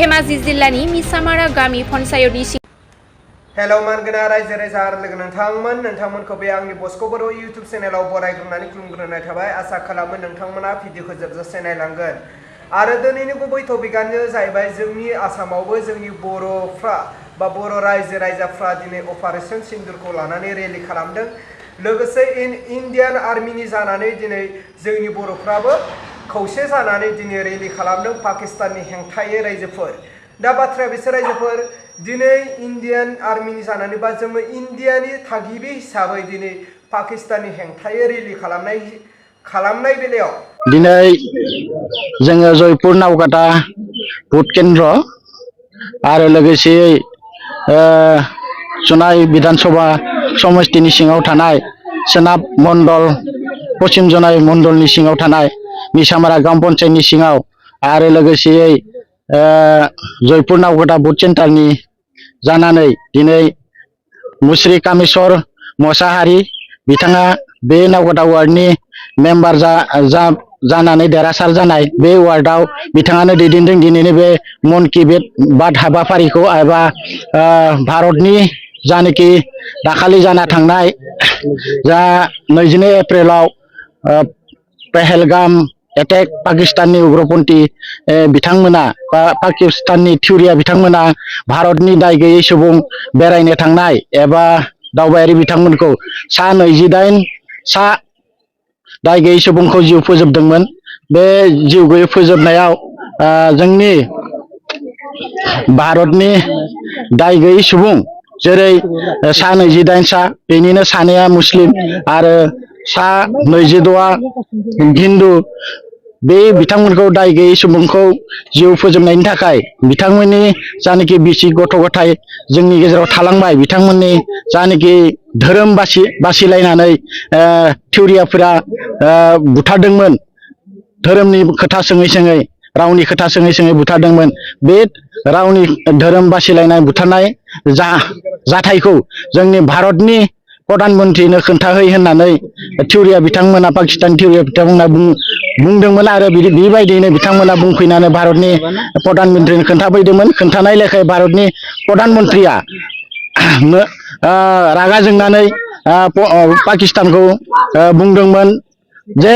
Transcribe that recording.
धेमाजि जिल्लानि मिसामारा गामि पन्चायतनि हेलौ मानगोनां रायजो राजा आरो लोगो नोंथांमोनखौ बे आंनि बस्क' बर' इउटुब चेनेलाव बरायग्रोनानै खुलुमग्रोनाय थाबाय। आसा खालामो नोंथांमोना भिडिअखौ जोबजासे नायलांगोन। आरो दिनैनि गुबै टपिकआनो जाहैबाय जोंनि आसामावबो जोंनि बर'फ्रा बा बर' रायजो राजाफ्रा दिनै अपारेशन सिन्दुरखौ लानानै रेलि खालामदों। लोगोसे इन्डियान आर्मिनि जानानै दिनै जोंनि बर'फ्राबो खौसे जानानै दिनै रेलि खालामदों पाकिस्ताननि हेंथायै रायजोफोर। दा बाथ्राया बिसोर रायजोफोर दिनै इन्डियान आर्मिनि जानानै बा जोङो इन्डियानि थागिबि हिसाबै दिनै पाकिस्ताननि हेंथायै रेलि खालामनाय बेलायाव दिनै जोङो जयपुर नावकाटा भट केन्द्र आरो लोगोसे जनाय विधानसभा समष्टिनि सिङाव थानाय सोनाब मण्डल पश्चिम जनाय मण्डलनि सिङाव थानाय मिसामारा ग्राम पन्चायतनि सिङाव आरो लोगोसे जयपुर नावकाटा भट सेन्टारनि जानानै दिनै मुस्रि कामेश्वर मोसाहारि बिथाङा बे नावकाटा वार्डनि मेम्बार जानानै देरहासार जानाय बे वार्डआव बिथाङानो दैदेनदों दिनैनि बे मन की बात हाबाफारिखौ एबा भारतनि जानाखि दाखालि जाना थांनाय जा 22 एप्रिलाव पहलगाम एटेक पाकिस्ताननि उग्रपन्थी बिथांमोना बा पाकिस्ताननि थिउरिया बिथांमोना भारतनि दाय गैयै सुबुं बेरायनो थांनाय एबा दावबायारि बिथांमोनखौ सा 28 दाय गैयै सुबुंखौ जिउ फोजोबदोंमोन। बे जिउ गैयै फोजोबनायाव जोंनि भारतनि दाय गैयै सुबुं जेरै सा 28 बेनिनो सानैया मुस्लिम आरो सा 26आ हिन्दु बे बिथांमोनखौ दाय गैयै सुबुंखौ जिउ फोजोबनायनि थाखाय बिथांमोननि जानाखि बिसि गथ' गथाय जोंनि गेजेराव थालांबाय बिथांमोननि जानाखि धोरोम बासिलायनानै थिउरियाफोरा बुथारदोंमोन। धोरोमनि खोथा सोङै रावनि खोथा सोङै बुथारदोंमोन। बे रावनि धोरोम बासिलायनाय बुथारनाय जाथायखौ जोंनि भारतनि प्रधान मन्त्रिनो खोन्थाहै होननानै थिउरिया बिथांमोना पाकिस्तान थिउरिया बिथांमोना बुंदोंमोन आरो बेबायदियैनो बिथांमोना बुंफैनानै भारतनि प्रधान मन्त्रिनो खोन्थाफैदोंमोन। खोन्थानाय लेखायै भारतनि प्रधान मन्त्रिया रागा जोंनानै पाकिस्तानखौ बुंदोंमोन जे